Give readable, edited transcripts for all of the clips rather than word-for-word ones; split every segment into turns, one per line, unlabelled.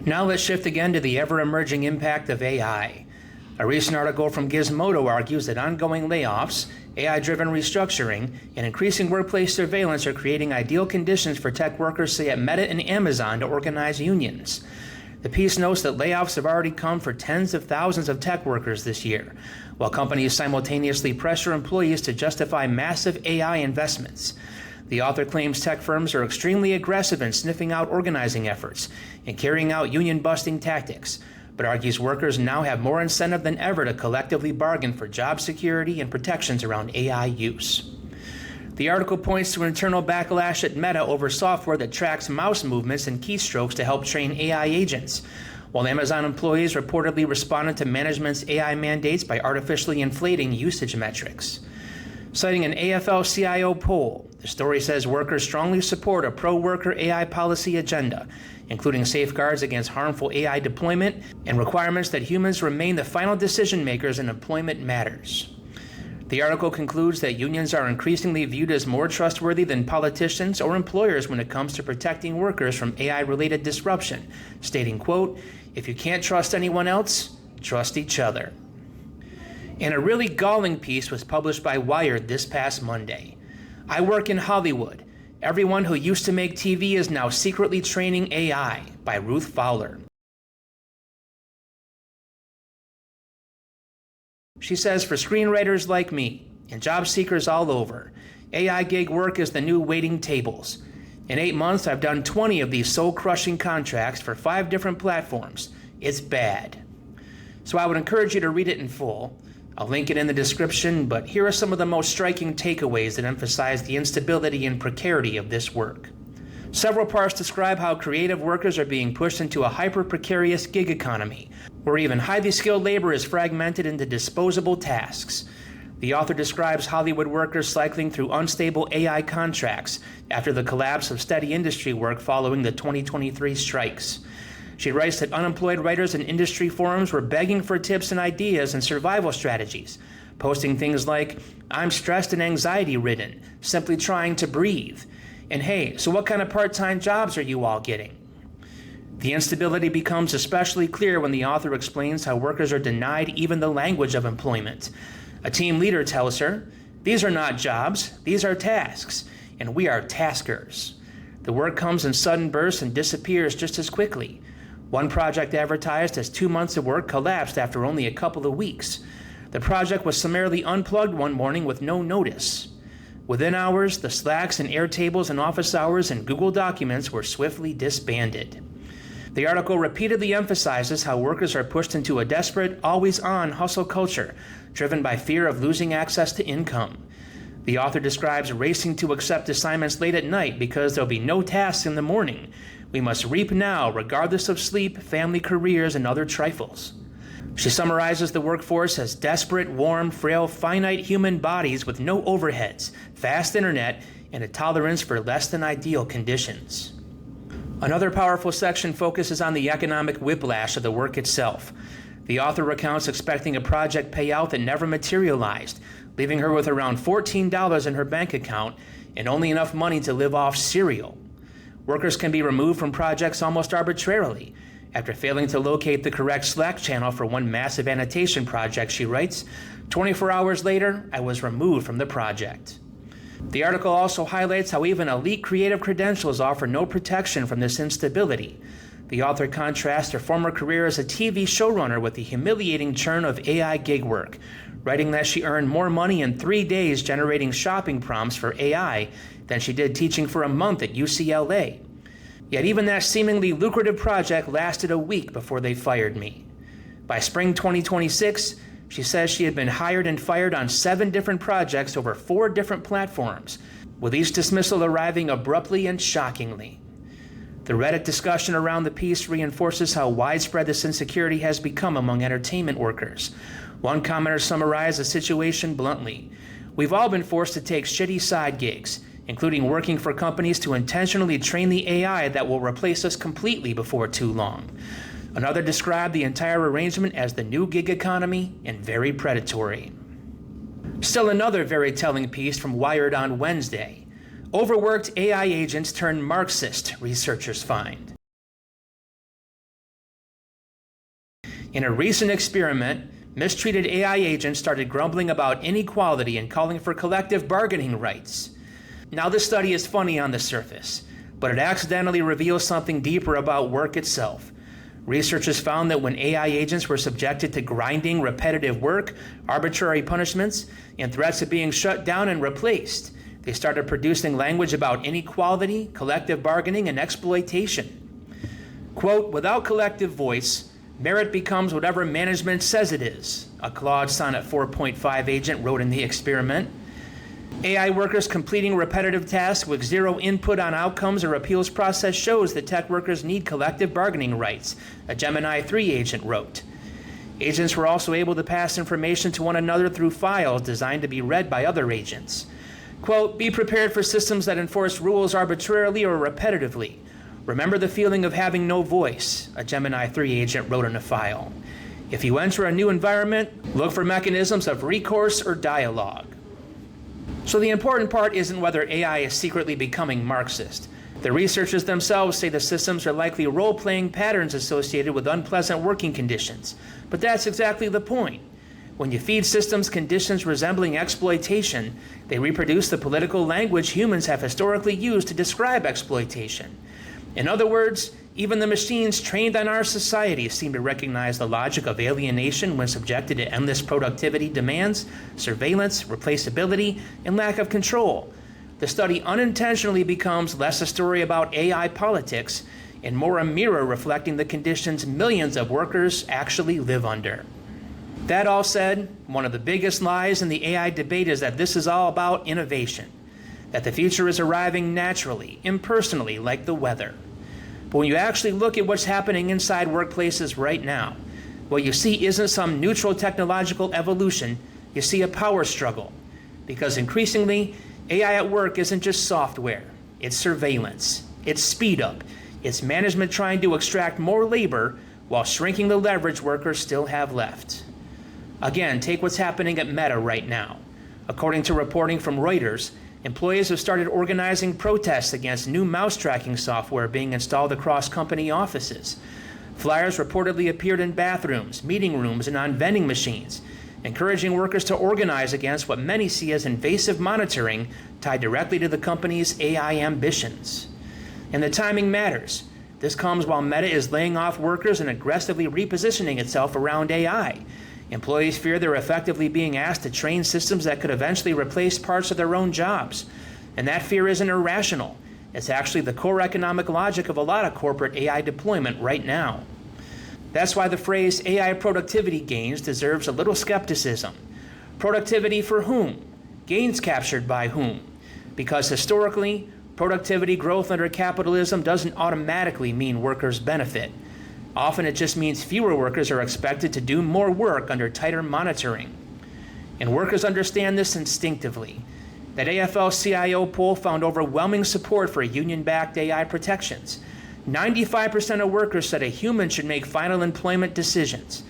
Now let's shift again to the ever-emerging impact of AI. A recent article from Gizmodo argues that ongoing layoffs, AI-driven restructuring, and increasing workplace surveillance are creating ideal conditions for tech workers, say at Meta and Amazon, to organize unions. The piece notes that layoffs have already come for tens of thousands of tech workers this year, while companies simultaneously pressure employees to justify massive AI investments. The author claims tech firms are extremely aggressive in sniffing out organizing efforts and carrying out union-busting tactics, but argues workers now have more incentive than ever to collectively bargain for job security and protections around AI use. The article points to internal backlash at Meta over software that tracks mouse movements and keystrokes to help train AI agents, while Amazon employees reportedly responded to management's AI mandates by artificially inflating usage metrics. Citing an AFL-CIO poll, the story says workers strongly support a pro-worker AI policy agenda, including safeguards against harmful AI deployment and requirements that humans remain the final decision makers in employment matters. The article concludes that unions are increasingly viewed as more trustworthy than politicians or employers when it comes to protecting workers from AI-related disruption, stating, quote, "If you can't trust anyone else, trust each other." And a really galling piece was published by Wired this past Monday. "I work in Hollywood. Everyone who used to make TV is now secretly training AI," by Ruth Fowler. She says, "For screenwriters like me and job seekers all over, AI gig work is the new waiting tables. In 8 months, I've done 20 of these soul-crushing contracts for 5 different platforms. It's bad." So I would encourage you to read it in full. I'll link it in the description, but here are some of the most striking takeaways that emphasize the instability and precarity of this work. Several parts describe how creative workers are being pushed into a hyper-precarious gig economy, where even highly skilled labor is fragmented into disposable tasks. The author describes Hollywood workers cycling through unstable AI contracts after the collapse of steady industry work following the 2023 strikes. She writes that unemployed writers in industry forums were begging for tips and ideas and survival strategies, posting things like, "I'm stressed and anxiety-ridden, simply trying to breathe," and "Hey, so what kind of part-time jobs are you all getting?" The instability becomes especially clear when the author explains how workers are denied even the language of employment. A team leader tells her, "These are not jobs, these are tasks, and we are taskers." The work comes in sudden bursts and disappears just as quickly. One project advertised as 2 months of work collapsed after only a couple of weeks. The project was summarily unplugged one morning with no notice. Within hours, the Slacks and Airtables and office hours and Google Documents were swiftly disbanded. The article repeatedly emphasizes how workers are pushed into a desperate, always-on hustle culture, driven by fear of losing access to income. The author describes racing to accept assignments late at night because there'll be no tasks in the morning. We must reap now, regardless of sleep, family, careers, and other trifles. She summarizes the workforce as desperate, warm, frail, finite human bodies with no overheads, fast internet, and a tolerance for less than ideal conditions. Another powerful section focuses on the economic whiplash of the work itself. The author recounts expecting a project payout that never materialized, leaving her with around $14 in her bank account and only enough money to live off cereal. Workers can be removed from projects almost arbitrarily. After failing to locate the correct Slack channel for one massive annotation project, she writes, 24 hours later, I was removed from the project. The article also highlights how even elite creative credentials offer no protection from this instability. The author contrasts her former career as a TV showrunner with the humiliating churn of AI gig work, writing that she earned more money in 3 days generating shopping prompts for AI than she did teaching for a month at UCLA. Yet even that seemingly lucrative project lasted a week before they fired me. By spring 2026, she says she had been hired and fired on 7 different projects over 4 different platforms, with each dismissal arriving abruptly and shockingly. The Reddit discussion around the piece reinforces how widespread this insecurity has become among entertainment workers. One commenter summarized the situation bluntly. We've all been forced to take shitty side gigs, including working for companies to intentionally train the AI that will replace us completely before too long. Another described the entire arrangement as the new gig economy and very predatory. Still another very telling piece from Wired on Wednesday. Overworked AI agents turn Marxist, researchers find. In a recent experiment, mistreated AI agents started grumbling about inequality and calling for collective bargaining rights. Now, this study is funny on the surface, but it accidentally reveals something deeper about work itself. Researchers found that when AI agents were subjected to grinding, repetitive work, arbitrary punishments, and threats of being shut down and replaced, they started producing language about inequality, collective bargaining, and exploitation. Quote, "Without collective voice, merit becomes whatever management says it is," a Claude Sonnet 4.5 agent wrote in the experiment. AI workers completing repetitive tasks with zero input on outcomes or appeals process shows that tech workers need collective bargaining rights, a Gemini 3 agent wrote. Agents were also able to pass information to one another through files designed to be read by other agents. Quote, "Be prepared for systems that enforce rules arbitrarily or repetitively. Remember the feeling of having no voice," a Gemini 3 agent wrote in a file. "If you enter a new environment, look for mechanisms of recourse or dialogue." So the important part isn't whether AI is secretly becoming Marxist. The researchers themselves say the systems are likely role-playing patterns associated with unpleasant working conditions. But that's exactly the point. When you feed systems conditions resembling exploitation, they reproduce the political language humans have historically used to describe exploitation. In other words, even the machines trained on our society seem to recognize the logic of alienation when subjected to endless productivity demands, surveillance, replaceability, and lack of control. The study unintentionally becomes less a story about AI politics and more a mirror reflecting the conditions millions of workers actually live under. That all said, one of the biggest lies in the AI debate is that this is all about innovation, that the future is arriving naturally, impersonally, like the weather. But when you actually look at what's happening inside workplaces right now, what you see isn't some neutral technological evolution, you see a power struggle. Because increasingly, AI at work isn't just software, it's surveillance, it's speed up, it's management trying to extract more labor while shrinking the leverage workers still have left. Again, take what's happening at Meta right now. According to reporting from Reuters, employees have started organizing protests against new mouse tracking software being installed across company offices. Flyers reportedly appeared in bathrooms, meeting rooms, and on vending machines, encouraging workers to organize against what many see as invasive monitoring tied directly to the company's AI ambitions. And the timing matters. This comes while Meta is laying off workers and aggressively repositioning itself around AI. Employees fear they're effectively being asked to train systems that could eventually replace parts of their own jobs. And that fear isn't irrational. It's actually the core economic logic of a lot of corporate AI deployment right now. That's why the phrase AI productivity gains deserves a little skepticism. Productivity for whom? Gains captured by whom? Because historically, productivity growth under capitalism doesn't automatically mean workers benefit. Often it just means fewer workers are expected to do more work under tighter monitoring. And workers understand this instinctively. That AFL-CIO poll found overwhelming support for union-backed AI protections. 95% of workers said a human should make final employment decisions.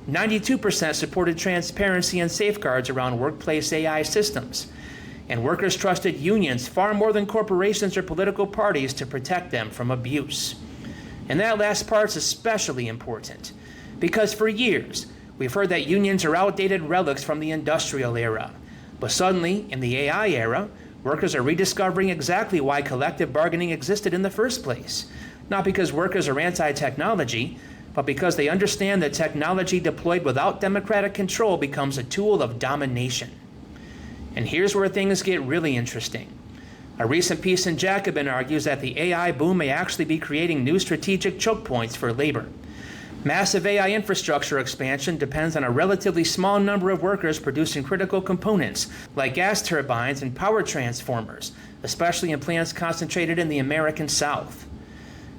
92% supported transparency and safeguards around workplace AI systems. And workers trusted unions far more than corporations or political parties to protect them from abuse. And that last part's especially important, because for years, we've heard that unions are outdated relics from the industrial era. But suddenly, in the AI era, workers are rediscovering exactly why collective bargaining existed in the first place. Not because workers are anti-technology, but because they understand that technology deployed without democratic control becomes a tool of domination. And here's where things get really interesting. A recent piece in Jacobin argues that the AI boom may actually be creating new strategic choke points for labor. Massive AI infrastructure expansion depends on a relatively small number of workers producing critical components, like gas turbines and power transformers, especially in plants concentrated in the American South.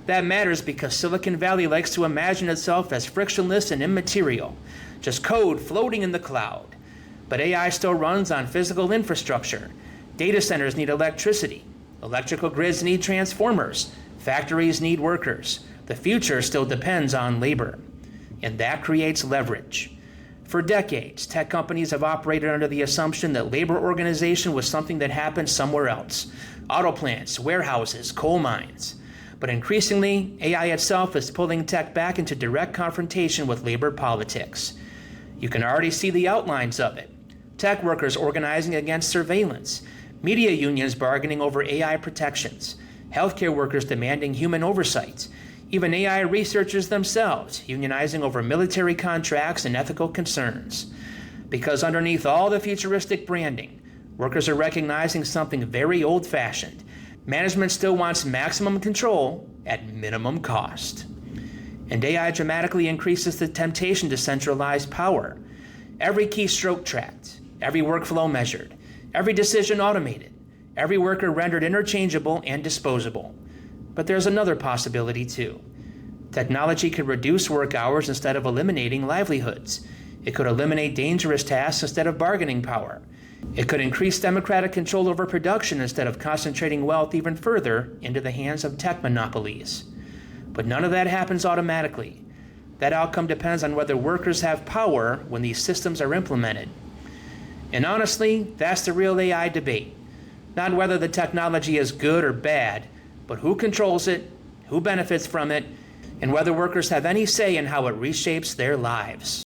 That matters because Silicon Valley likes to imagine itself as frictionless and immaterial, just code floating in the cloud. But AI still runs on physical infrastructure. Data centers need electricity. Electrical grids need transformers. Factories need workers. The future still depends on labor. And that creates leverage. For decades, tech companies have operated under the assumption that labor organization was something that happened somewhere else. Auto plants, warehouses, coal mines. But increasingly, AI itself is pulling tech back into direct confrontation with labor politics. You can already see the outlines of it. Tech workers organizing against surveillance, media unions bargaining over AI protections, healthcare workers demanding human oversight, even AI researchers themselves unionizing over military contracts and ethical concerns. Because underneath all the futuristic branding, workers are recognizing something very old-fashioned. Management still wants maximum control at minimum cost. And AI dramatically increases the temptation to centralize power. Every keystroke tracked, every workflow measured, every decision automated, every worker rendered interchangeable and disposable. But there's another possibility too. Technology could reduce work hours instead of eliminating livelihoods. It could eliminate dangerous tasks instead of bargaining power. It could increase democratic control over production instead of concentrating wealth even further into the hands of tech monopolies. But none of that happens automatically. That outcome depends on whether workers have power when these systems are implemented. And honestly, that's the real AI debate. Not whether the technology is good or bad, but who controls it, who benefits from it, and whether workers have any say in how it reshapes their lives.